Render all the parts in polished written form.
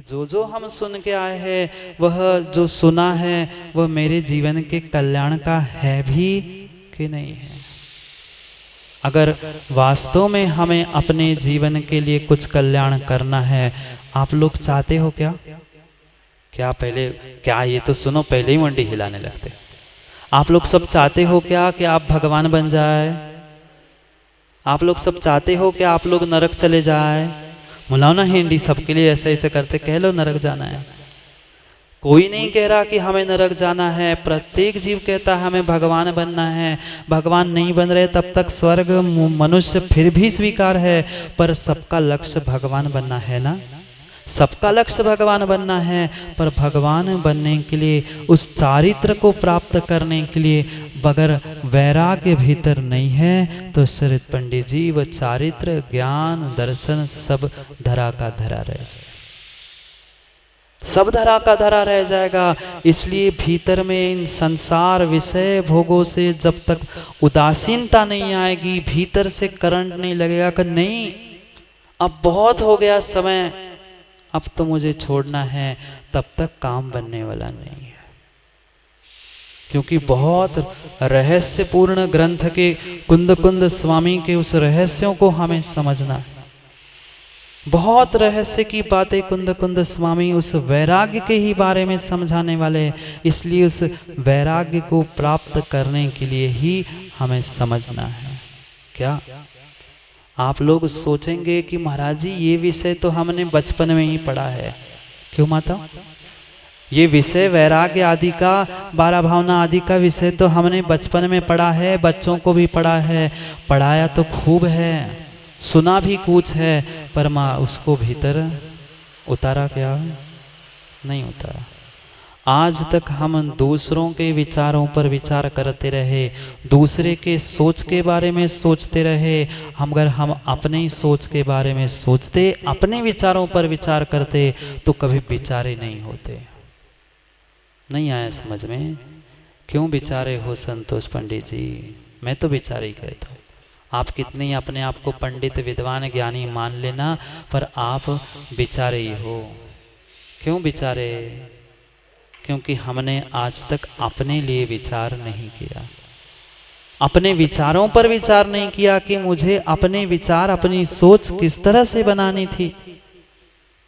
जो हम सुन के आए हैं वह जो सुना है वह मेरे जीवन के कल्याण का है भी कि नहीं है। अगर वास्तव में हमें अपने जीवन के लिए कुछ कल्याण करना है, आप लोग चाहते हो क्या? क्या ये तो सुनो, पहले ही मंडी हिलाने लगते। आप लोग सब चाहते हो क्या कि आप भगवान बन जाए? आप लोग सब चाहते हो कि आप लोग नरक चले जाए? मुलाओ ना हिंदी सबके लिए ऐसे ऐसे करते, कह लो नरक जाना है। कोई नहीं कह रहा कि हमें नरक जाना है, प्रत्येक जीव कहता है हमें भगवान बनना है। भगवान नहीं बन रहे तब तक स्वर्ग मनुष्य फिर भी स्वीकार है, पर सबका लक्ष्य भगवान बनना है ना। सबका लक्ष्य भगवान बनना है, पर भगवान बनने के लिए उस चारित्र को प्राप्त करने के लिए बगैर वैराग्य भीतर नहीं है तो शरद पंडित जी वह चारित्र ज्ञान दर्शन सब धरा का धरा रह जाएगा, सब धरा का धरा रह जाएगा। इसलिए भीतर में इन संसार विषय भोगों से जब तक उदासीनता नहीं आएगी, भीतर से करंट नहीं लगेगा कि नहीं अब बहुत हो गया समय, अब तो मुझे छोड़ना है, तब तक काम बनने वाला नहीं है। क्योंकि बहुत रहस्यपूर्ण ग्रंथ के कुंद कुंद स्वामी के उस रहस्यों को हमें समझना है। बहुत रहस्य की बातें कुंद कुंद स्वामी उस वैराग्य के ही बारे में समझाने वाले हैं। इसलिए उस वैराग्य को प्राप्त करने के लिए ही हमें समझना है। क्या आप लोग सोचेंगे कि महाराज जी ये विषय तो हमने बचपन में ही पढ़ा है? क्यों माता? ये विषय वैराग्य आदि का, 12 भावना आदि का विषय तो हमने बचपन में पढ़ा है, बच्चों को भी पढ़ा है, पढ़ाया तो खूब है, सुना भी कुछ है, पर माँ उसको भीतर उतारा क्या? नहीं उतारा। आज तक हम दूसरों के विचारों पर विचार करते रहे, दूसरे के सोच के बारे में सोचते रहे। अगर हम अपने ही सोच के बारे में सोचते, अपने विचारों पर विचार करते तो कभी विचारे नहीं होते। नहीं आया समझ में? क्यों विचारे हो संतोष पंडित जी? मैं तो विचारे ही कहता हूँ। आप कितनी अपने आप को पंडित विद्वान ज्ञानी मान लेना, पर आप विचारे ही हो। क्यों विचारे? क्योंकि हमने आज तक अपने लिए विचार नहीं किया, अपने विचारों पर विचार नहीं किया कि मुझे अपने विचार, अपनी सोच किस तरह से बनानी थी।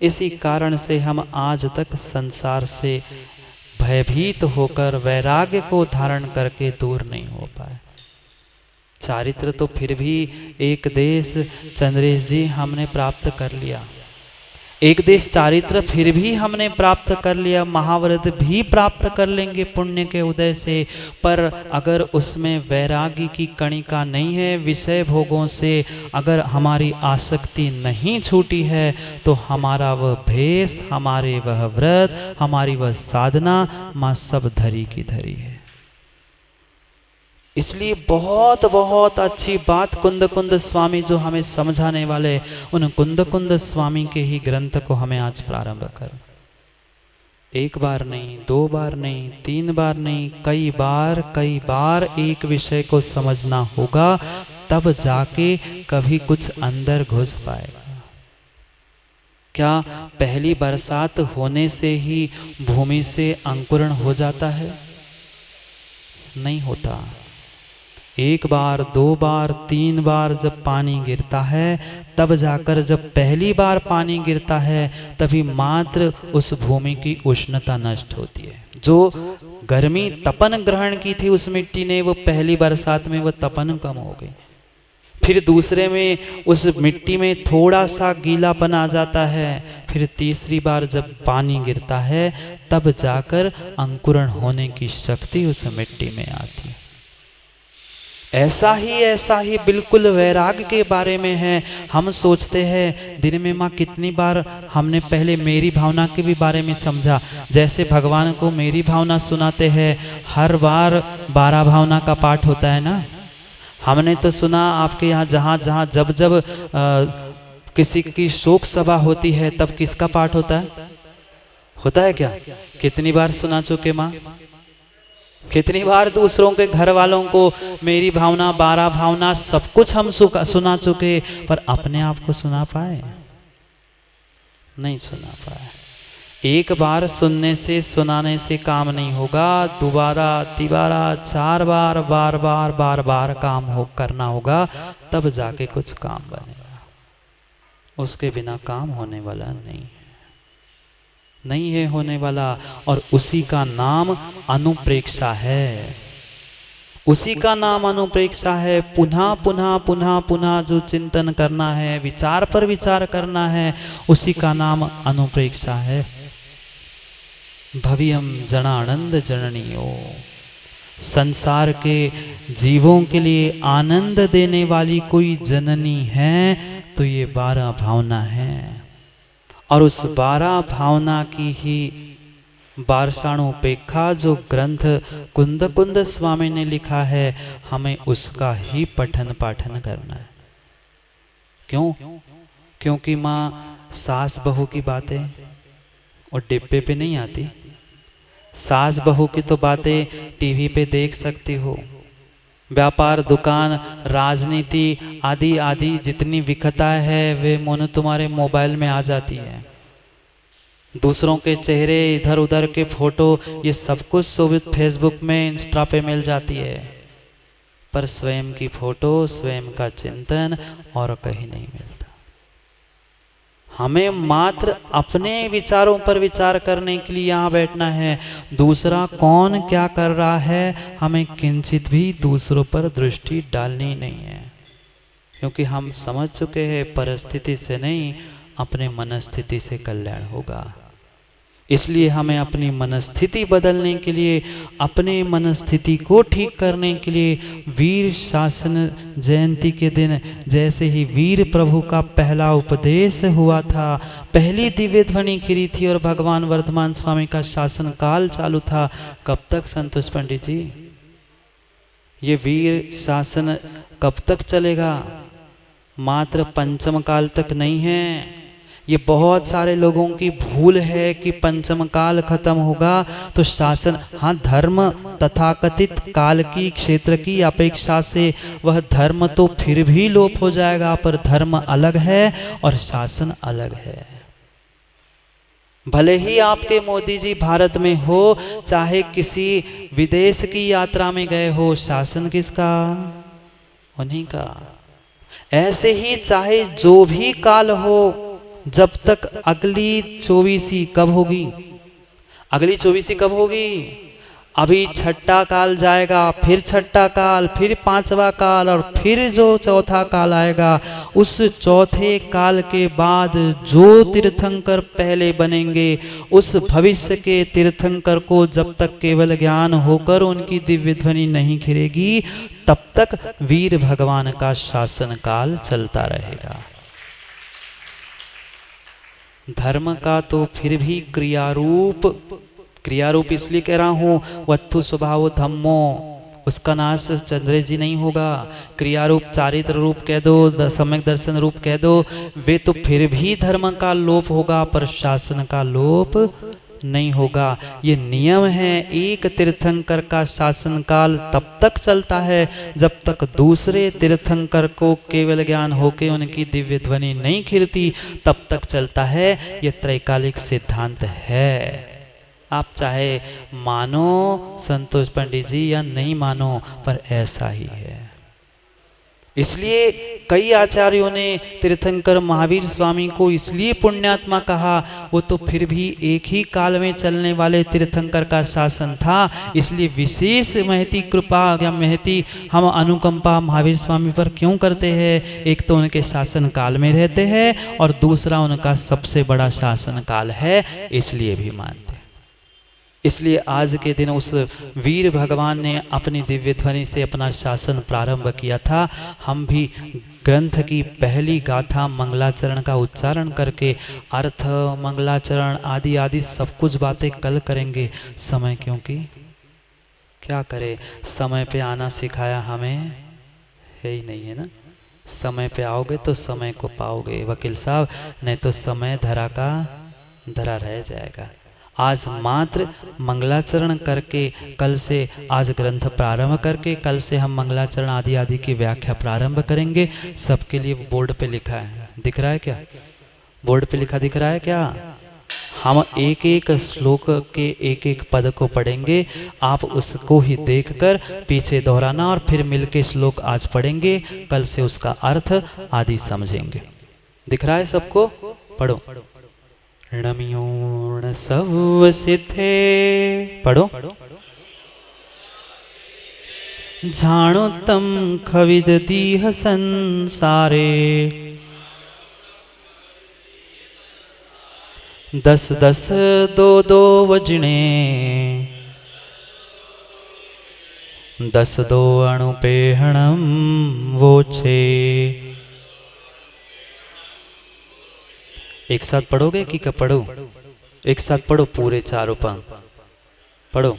इसी कारण से हम आज तक संसार से भयभीत होकर वैराग्य को धारण करके दूर नहीं हो पाए। चारित्र तो फिर भी एक देश चंद्रेश जी हमने प्राप्त कर लिया, एक देश चारित्र फिर भी हमने प्राप्त कर लिया, महाव्रत भी प्राप्त कर लेंगे पुण्य के उदय से। पर अगर उसमें वैराग्य की कणिका नहीं है, विषय भोगों से अगर हमारी आसक्ति नहीं छूटी है, तो हमारा वह भेष, हमारे वह व्रत, हमारी वह साधना माँ सब धरी की धरी है। इसलिए बहुत बहुत अच्छी बात कुंद कुंद स्वामी जो हमें समझाने वाले, उन कुंद कुंद स्वामी के ही ग्रंथ को हमें आज प्रारंभ कर, एक बार नहीं, 2 बार नहीं, 3 बार नहीं, कई बार एक विषय को समझना होगा, तब जाके कभी कुछ अंदर घुस पाएगा। क्या पहली बरसात होने से ही भूमि से अंकुरण हो जाता है? नहीं होता। 1 बार, 2 बार, 3 बार जब पानी गिरता है, तब जाकर जब पहली बार पानी गिरता है, तभी मात्र उस भूमि की उष्णता नष्ट होती है। जो गर्मी तपन ग्रहण की थी उस मिट्टी ने, वो पहली बरसात में वो तपन कम हो गई। फिर दूसरे में उस मिट्टी में थोड़ा सा गीलापन आ जाता है। फिर तीसरी बार जब पानी गिरता है, तब जाकर अंकुरण होने की शक्ति उस मिट्टी में आती है। ऐसा ही बिल्कुल वैराग्य के बारे में है। हम सोचते हैं दिन में माँ कितनी बार हमने पहले मेरी भावना के भी बारे में समझा। जैसे भगवान को मेरी भावना सुनाते हैं, हर बार 12 भावना का पाठ होता है ना। हमने तो सुना आपके यहाँ जहाँ जब किसी की शोक सभा होती है, तब किसका पाठ होता है? होता है क्या? कितनी बार सुना चुके माँ? कितनी बार दूसरों के घर वालों को मेरी भावना, 12 भावना सब कुछ हम सुना चुके, पर अपने आप को सुना पाए? नहीं सुना पाए। एक बार सुनने से सुनाने से काम नहीं होगा, दोबारा तिबारा 4 बार बार बार बार बार काम हो करना होगा, तब जाके कुछ काम बनेगा। उसके बिना काम होने वाला नहीं है होने वाला। और उसी का नाम अनुप्रेक्षा है, उसी का नाम अनुप्रेक्षा है। पुनः पुनः पुनः पुनः जो चिंतन करना है, विचार पर विचार करना है, उसी का नाम अनुप्रेक्षा है। भव्यम जनानंद जननियो, संसार के जीवों के लिए आनंद देने वाली कोई जननी है तो ये 12 भावना है। और उस 12 भावना की ही वार्षाणुपेक्षा जो ग्रंथ कुंद कुंद स्वामी ने लिखा है, हमें उसका ही पठन पाठन करना है। क्यों? क्योंकि माँ सास बहू की बातें और डिब्बे पे नहीं आती। सास बहू की तो बातें टीवी पे देख सकती हो, व्यापार, दुकान, राजनीति आदि आदि जितनी विकता है वे मोनो तुम्हारे मोबाइल में आ जाती है। दूसरों के चेहरे, इधर उधर के फोटो, ये सब कुछ शोभित फेसबुक में, इंस्टा पे मिल जाती है, पर स्वयं की फोटो, स्वयं का चिंतन और कहीं नहीं मिलता। हमें मात्र अपने विचारों पर विचार करने के लिए यहाँ बैठना है। दूसरा कौन क्या कर रहा है, हमें किंचित भी दूसरों पर दृष्टि डालनी नहीं है, क्योंकि हम समझ चुके हैं परिस्थिति से नहीं, अपने मनस्थिति से कल्याण होगा। इसलिए हमें अपनी मनस्थिति बदलने के लिए, अपने मनस्थिति को ठीक करने के लिए वीर शासन जयंती के दिन जैसे ही वीर प्रभु का पहला उपदेश हुआ था, पहली दिव्य ध्वनि खिरी थी और भगवान वर्धमान स्वामी का शासन काल चालू था। कब तक संतोष पंडित जी ये वीर शासन कब तक चलेगा? मात्र पंचम काल तक नहीं है। ये बहुत सारे लोगों की भूल है कि पंचम काल खत्म होगा तो शासन, हाँ धर्म तथाकथित काल की क्षेत्र की अपेक्षा से वह धर्म तो फिर भी लोप हो जाएगा, पर धर्म अलग है और शासन अलग है। भले ही आपके मोदी जी भारत में हो, चाहे किसी विदेश की यात्रा में गए हो, शासन किसका? उन्हीं का। ऐसे ही चाहे जो भी काल हो, जब तक अगली 24वीं कब होगी? अगली 24वीं कब होगी? अभी छठा काल जाएगा, फिर छठा काल, फिर 5वां काल और फिर जो चौथा काल आएगा, उस चौथे काल के बाद जो तीर्थंकर पहले बनेंगे, उस भविष्य के तीर्थंकर को जब तक केवल ज्ञान होकर उनकी दिव्य ध्वनि नहीं खिलेगी, तब तक वीर भगवान का शासन काल चलता रहेगा। धर्म का तो फिर भी क्रियारूप इसलिए कह रहा हूं, वत्थु स्वभाव धम्मो, उसका नाश चंद्र जी नहीं होगा। क्रियारूप, चारित्र रूप कह दो, सम्यक दर्शन रूप कह दो, वे तो फिर भी धर्म का लोप होगा, पर शासन का लोप नहीं होगा। ये नियम है। एक तीर्थंकर का शासन काल तब तक चलता है जब तक दूसरे तीर्थंकर को केवल ज्ञान होके उनकी दिव्य ध्वनि नहीं खिलती, तब तक चलता है। ये त्रैकालिक सिद्धांत है। आप चाहे मानो संतोष पंडित जी या नहीं मानो, पर ऐसा ही है। इसलिए कई आचार्यों ने तीर्थंकर महावीर स्वामी को इसलिए पुण्यात्मा कहा, वो तो फिर भी एक ही काल में चलने वाले तीर्थंकर का शासन था। इसलिए विशेष महती कृपा या महती हम अनुकंपा महावीर स्वामी पर क्यों करते हैं? एक तो उनके शासन काल में रहते हैं और दूसरा उनका सबसे बड़ा शासन काल है, इसलिए भी मानते। इसलिए आज के दिन उस वीर भगवान ने अपनी दिव्य ध्वनि से अपना शासन प्रारंभ किया था। हम भी ग्रंथ की पहली गाथा मंगलाचरण का उच्चारण करके अर्थ, मंगलाचरण आदि आदि सब कुछ बातें कल करेंगे। समय क्योंकि क्या करे, समय पे आना सिखाया हमें है ही नहीं है ना। समय पे आओगे तो समय को पाओगे वकील साहब, नहीं तो समय धरा का धरा रह जाएगा। आज मात्र मंगलाचरण करके कल से, आज ग्रंथ प्रारंभ करके कल से हम मंगलाचरण आदि आदि की व्याख्या प्रारंभ करेंगे। सबके लिए बोर्ड पे लिखा है, दिख रहा है क्या? बोर्ड पे लिखा दिख रहा है क्या? हम एक एक श्लोक के एक एक पद को पढ़ेंगे, आप उसको ही देखकर पीछे दोहराना और फिर मिलके श्लोक आज पढ़ेंगे, कल से उसका अर्थ आदि समझेंगे। दिख रहा है सबको? पढ़ो। णम्योण सव सिथे, पढ़ो। जानो तम खविद दीह संसारे, 10 10 2 2 वजने, 10 2 अणुपेहणम वो छे। एक साथ पढ़ोगे कि क्या? पढ़ो एक साथ, पढ़ो पूरे चारों पंक्ति पढ़ो।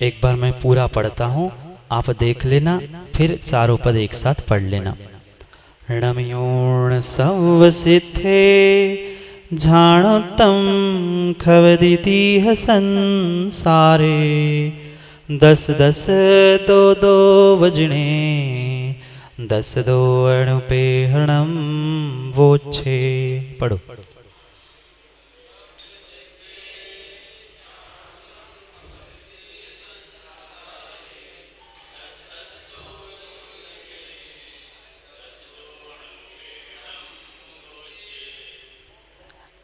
एक बार मैं पूरा पढ़ता हूँ, आप देख लेना, फिर चारों पद एक साथ पढ़ लेना। णम्योण सव सिथे, जानो तम खवदितीह संसारे, 10 10 2 2 वजने, 10 2 अणुपेहणम वो छे। पढ़ो।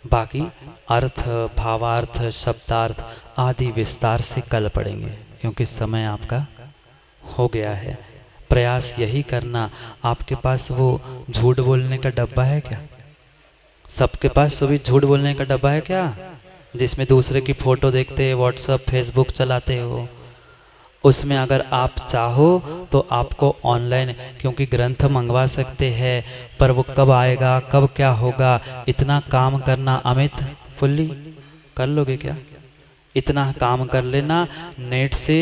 बाकी अर्थ, भावार्थ, शब्दार्थ आदि विस्तार से कल पढ़ेंगे, क्योंकि समय आपका हो गया है। प्रयास यही करना। आपके पास वो झूठ बोलने का डब्बा है क्या? सबके पास सभी झूठ बोलने का डब्बा है क्या, जिसमें दूसरे की फोटो देखते, व्हाट्सएप फेसबुक चलाते हो? उसमें अगर आप चाहो तो आपको ऑनलाइन, क्योंकि ग्रंथ मंगवा सकते हैं, पर वो कब आएगा, कब क्या होगा, इतना काम करना अमित फुल्ली कर लोगे क्या? इतना काम कर लेना, नेट से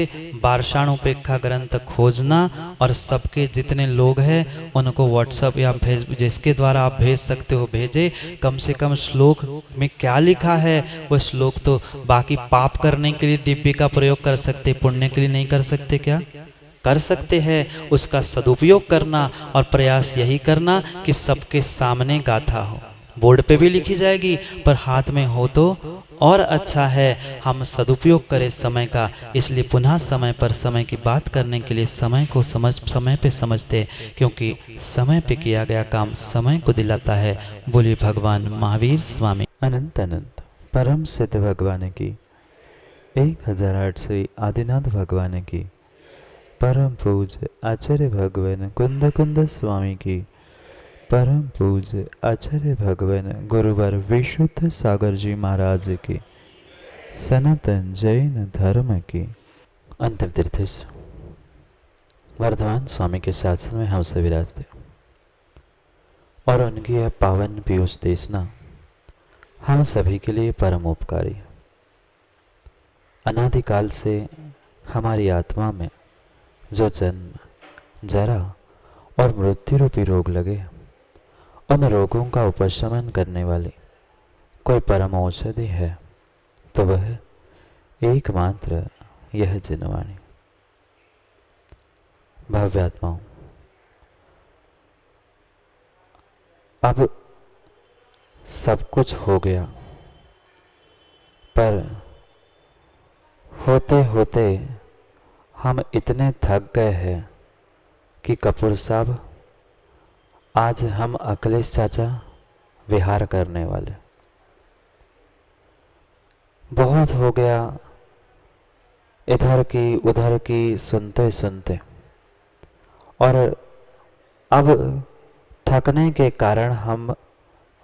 वार्षाणुपेक्षा ग्रंथ खोजना और सबके जितने लोग हैं उनको व्हाट्सएप या फेसबुक जिसके द्वारा आप भेज सकते हो भेजे। कम से कम श्लोक में क्या लिखा है वो श्लोक तो, बाकी पाप करने के लिए डिब्बे का प्रयोग कर सकते, पुण्य के लिए नहीं कर सकते क्या? कर सकते हैं। उसका सदुपयोग करना और प्रयास यही करना कि सबके सामने गाथा हो। बोर्ड पे भी लिखी जाएगी पर हाथ में हो तो और अच्छा है। हम सदुपयोग करें समय का, इसलिए पुनः समय पर समय की बात करने के लिए समय को समय पे समझते, क्योंकि समय पे किया गया काम समय को दिलाता है। बोलिए भगवान महावीर स्वामी अनंत अनंत परम सिद्ध भगवान की, 1008 आदिनाथ भगवान की, परम पूज्य आचार्य भगवान कुंद कुंद स्वामी की, परम पूज्य आचार्य भगवान गुरुवर विशुद्ध सागर जी महाराज की, सनातन जैन धर्म की अंतिम तीर्थेश वर्धमान स्वामी के शासन में हम से विराजते और उनकी यह पावन पीयूष देशना हम सभी के लिए परम उपकारी है। अनादिकाल से हमारी आत्मा में जो जन्म, जरा और मृत्यु रूपी रोग लगे, उन रोगों का उपशमन करने वाली कोई परम औषधि है तो वह एकमात्र यह जिनवाणी। भव्य आत्माओं, अब सब कुछ हो गया, पर होते होते हम इतने थक गए हैं कि कपूर साहब आज हम अखिलेश चाचा विहार करने वाले। बहुत हो गया इधर की उधर की सुनते सुनते, और अब थकने के कारण हम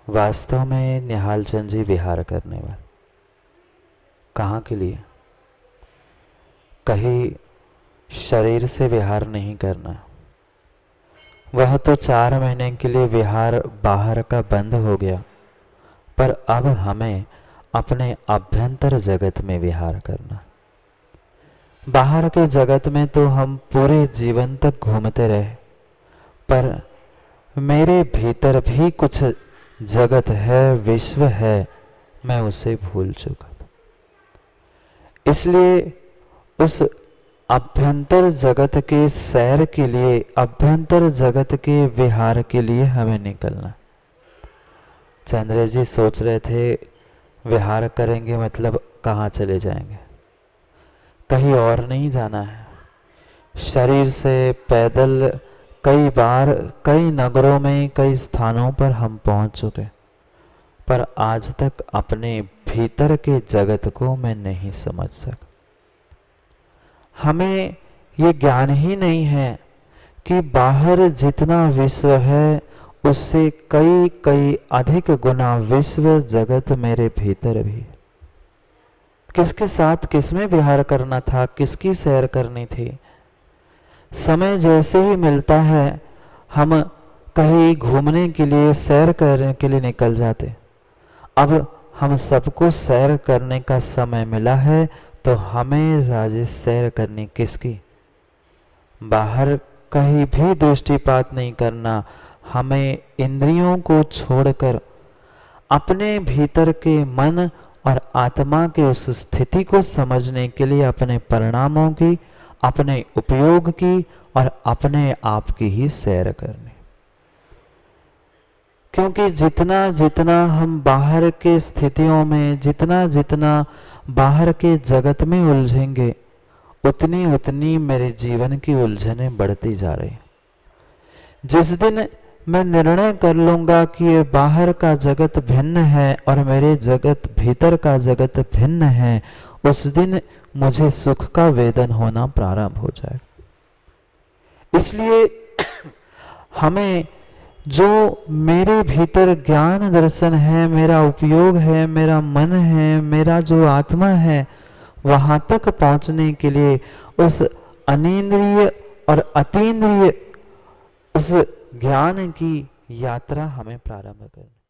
वास्तव में निहाल चंद जी विहार करने वाले। कहाँ के लिए? कहीं शरीर से विहार नहीं करना, वह तो 4 महीने के लिए विहार बाहर का बंद हो गया, पर अब हमें अपने अभ्यंतर जगत में विहार करना। बाहर के जगत में तो हम पूरे जीवन तक घूमते रहे, पर मेरे भीतर भी कुछ जगत है, विश्व है, मैं उसे भूल चुका था। इसलिए उस अभ्यंतर जगत के सैर के लिए, अभ्यंतर जगत के विहार के लिए हमें निकलना। चंद्र जी सोच रहे थे विहार करेंगे मतलब कहाँ चले जाएंगे, कहीं और नहीं जाना है। शरीर से पैदल कई बार कई नगरों में कई स्थानों पर हम पहुंच चुके, पर आज तक अपने भीतर के जगत को मैं नहीं समझ सका। हमें ये ज्ञान ही नहीं है कि बाहर जितना विश्व है उससे कई कई अधिक गुना विश्व जगत मेरे भीतर भी। किसके साथ किसमें विहार करना था, किसकी सैर करनी थी। समय जैसे ही मिलता है हम कहीं घूमने के लिए, सैर करने के लिए निकल जाते। अब हम सबको सैर करने का समय मिला है तो हमें राजेश सैर करनी किसकी? बाहर कहीं भी दृष्टिपात नहीं करना। हमें इंद्रियों को छोड़कर अपने भीतर के मन और आत्मा के उस स्थिति को समझने के लिए अपने परिणामों की, अपने उपयोग की और अपने आप की ही सैर करनी। क्योंकि जितना जितना हम बाहर के स्थितियों में, जितना जितना बाहर के जगत में उलझेंगे, उतनी उतनी मेरे जीवन की उलझनें बढ़ती जा रही। जिस दिन मैं निर्णय कर लूंगा कि ये बाहर का जगत भिन्न है और मेरे जगत भीतर का जगत भिन्न है, उस दिन मुझे सुख का वेदन होना प्रारंभ हो जाएगा। इसलिए हमें जो मेरे भीतर ज्ञान दर्शन है, मेरा उपयोग है, मेरा मन है, मेरा जो आत्मा है, वहां तक पहुंचने के लिए उस अनिंद्रिय और अतीन्द्रिय उस ज्ञान की यात्रा हमें प्रारंभ करनी।